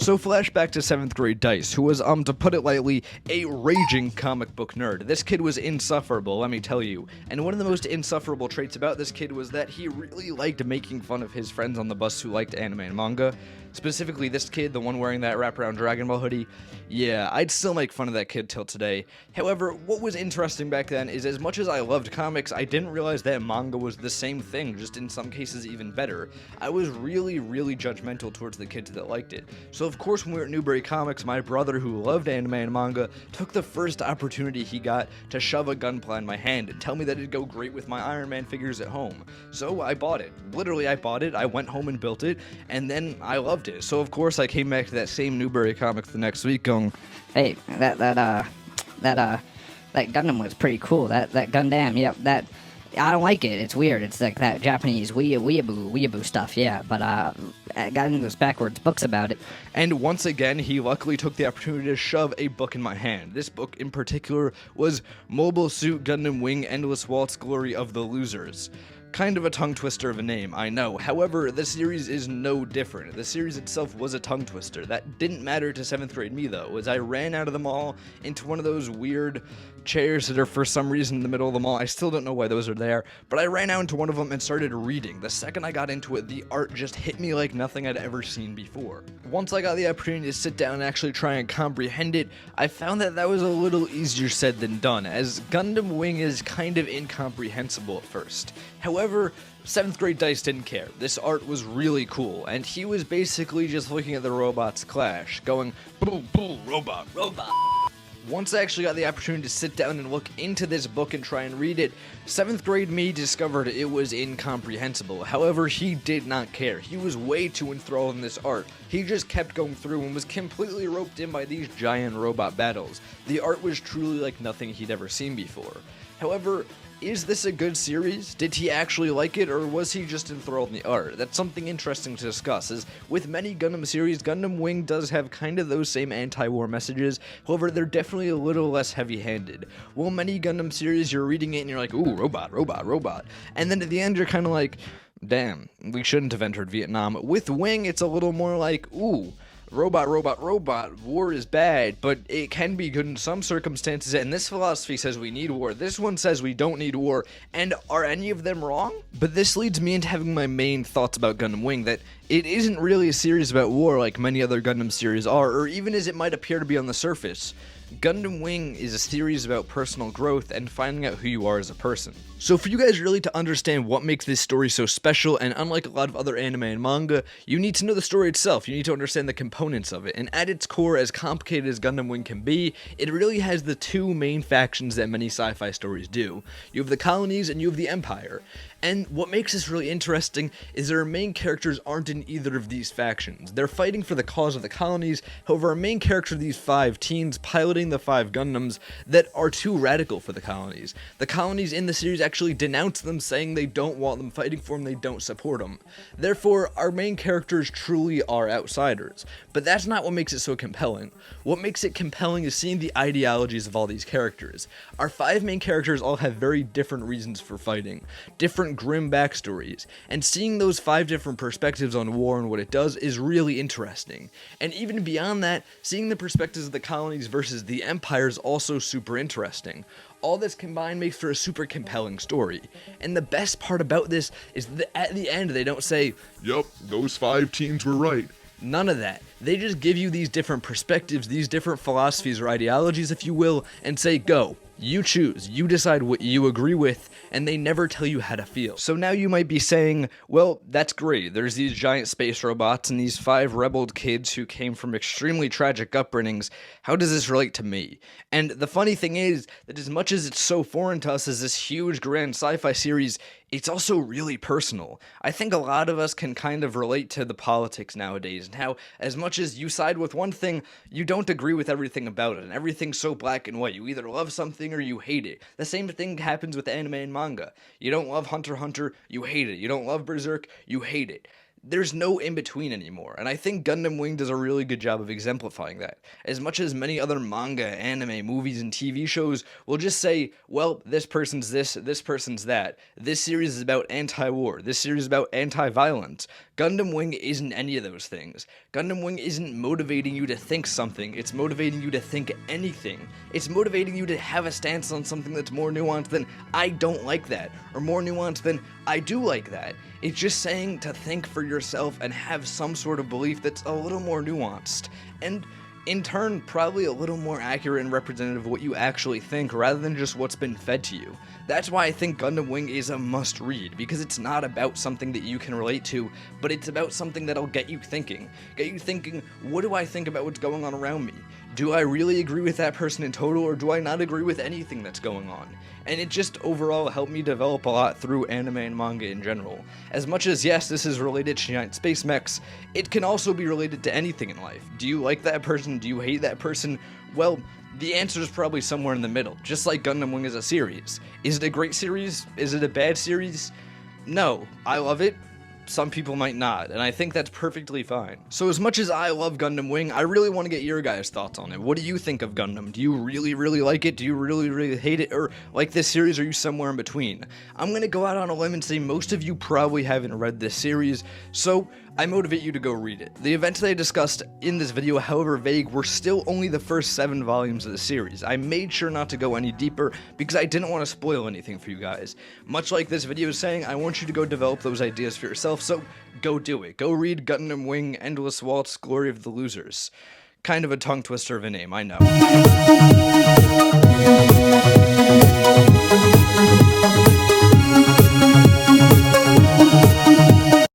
So flashback to 7th grade Dice, who was, to put it lightly, a raging comic book nerd. This kid was insufferable, let me tell you. And one of the most insufferable traits about this kid was that he really liked making fun of his friends on the bus who liked anime and manga. Specifically this kid, the one wearing that wraparound Dragon Ball hoodie. Yeah, I'd still make fun of that kid till today. However, what was interesting back then is as much as I loved comics, I didn't realize that manga was the same thing, just in some cases even better. I was really judgmental towards the kids that liked it. So of course when we were at Newbury Comics, my brother who loved anime and manga took the first opportunity he got to shove a gunpla in my hand and tell me that it'd go great with my Iron Man figures at home. So I bought it. Literally, I bought it, I went home and built it, and then I loved it. So of course I came back to that same Newbury Comics the next week going, hey, that Gundam was pretty cool. That Gundam, yep, that, I don't like it. It's weird. It's like that Japanese weeaboo stuff, yeah. But I got into those backwards books about it. And once again, he luckily took the opportunity to shove a book in my hand. This book in particular was Mobile Suit Gundam Wing Endless Waltz Glory of the Losers. Kind of a tongue twister of a name, I know. However, the series is no different. The series itself was a tongue twister. That didn't matter to 7th grade me, though, as I ran out of the mall into one of those weird chairs that are for some reason in the middle of the mall. I still don't know why those are there, but I ran out into one of them and started reading. The second I got into it, the art just hit me like nothing I'd ever seen before. Once I got the opportunity to sit down and actually try and comprehend it, I found that that was a little easier said than done, as Gundam Wing is kind of incomprehensible at first. However, 7th grade Dice didn't care. This art was really cool, and he was basically just looking at the robots clash, going, boo, boo, robot, robot. Once I actually got the opportunity to sit down and look into this book and try and read it, 7th grade me discovered it was incomprehensible. However, he did not care. He was way too enthralled in this art. He just kept going through and was completely roped in by these giant robot battles. The art was truly like nothing he'd ever seen before. However, is this a good series? Did he actually like it, or was he just enthralled in the art? That's something interesting to discuss, as with many Gundam series, Gundam Wing does have kind of those same anti-war messages, however, they're definitely a little less heavy-handed. While many Gundam series, you're reading it and you're like, ooh, robot, robot, robot, and then at the end you're kind of like, damn, we shouldn't have entered Vietnam. With Wing, it's a little more like, ooh, robot, robot, robot, war is bad, but it can be good in some circumstances, and this philosophy says we need war. This one says we don't need war, and are any of them wrong? But this leads me into having my main thoughts about Gundam Wing, that it isn't really a series about war like many other Gundam series are, or even as it might appear to be on the surface. Gundam Wing is a series about personal growth and finding out who you are as a person. So for you guys really to understand what makes this story so special, and unlike a lot of other anime and manga, you need to know the story itself. You need to understand the components of it. And at its core, as complicated as Gundam Wing can be, it really has the two main factions that many sci-fi stories do. You have the colonies and you have the Empire. And what makes this really interesting is that our main characters aren't in either of these factions. They're fighting for the cause of the colonies, however our main character are these 5 teens piloting the 5 Gundams that are too radical for the colonies. The colonies in the series actually denounce them, saying they don't want them fighting for them, they don't support them. Therefore, our main characters truly are outsiders. But that's not what makes it so compelling. What makes it compelling is seeing the ideologies of all these characters. Our 5 main characters all have very different reasons for fighting, different grim backstories, and seeing those 5 different perspectives on war and what it does is really interesting. And even beyond that, seeing the perspectives of the colonies versus the Empire is also super interesting. All this combined makes for a super compelling story. And the best part about this is that at the end they don't say, "Yup, those 5 teens were right." None of that. They just give you these different perspectives, these different philosophies or ideologies, if you will, and say, go. You choose, you decide what you agree with, and they never tell you how to feel. So now you might be saying, well, that's great. There's these giant space robots and these 5 rebelled kids who came from extremely tragic upbringings. How does this relate to me? And the funny thing is that as much as it's so foreign to us as this huge grand sci-fi series, it's also really personal. I think a lot of us can kind of relate to the politics nowadays, and how as much as you side with one thing, you don't agree with everything about it, and everything's so black and white. You either love something or you hate it. The same thing happens with anime and manga. You don't love Hunter x Hunter, you hate it. You don't love Berserk, you hate it. there's no in-between anymore, and I think Gundam Wing does a really good job of exemplifying that. As much as many other manga, anime, movies, and TV shows will just say, well, this person's this person's that, this series is about anti-war, this series is about anti-violence, Gundam Wing isn't any of those things. Gundam Wing isn't motivating you to think something, it's motivating you to think anything. It's motivating you to have a stance on something that's more nuanced than, I don't like that, or more nuanced than, I do like that. It's just saying to think for yourself and have some sort of belief that's a little more nuanced, and in turn, probably a little more accurate and representative of what you actually think rather than just what's been fed to you. That's why I think Gundam Wing is a must-read, because it's not about something that you can relate to, but it's about something that'll get you thinking. Get you thinking, what do I think about what's going on around me? Do I really agree with that person in total, or do I not agree with anything that's going on? And it just overall helped me develop a lot through anime and manga in general. As much as, yes, this is related to giant space mechs, it can also be related to anything in life. Do you like that person? Do you hate that person? Well, the answer is probably somewhere in the middle, just like Gundam Wing is a series. Is it a great series? Is it a bad series? No, I love it. Some people might not, and I think that's perfectly fine. So as much as I love Gundam Wing, I really want to get your guys' thoughts on it. What do you think of Gundam? Do you really, really like it? Do you really, really hate it? Or like this series, are you somewhere in between? I'm gonna go out on a limb and say most of you probably haven't read this series, so I motivate you to go read it. The events that I discussed in this video, however vague, were still only the first 7 volumes of the series. I made sure not to go any deeper because I didn't want to spoil anything for you guys. Much like this video is saying, I want you to go develop those ideas for yourself, so go do it. Go read Gundam Wing, Endless Waltz, Glory of the Losers. Kind of a tongue twister of a name, I know.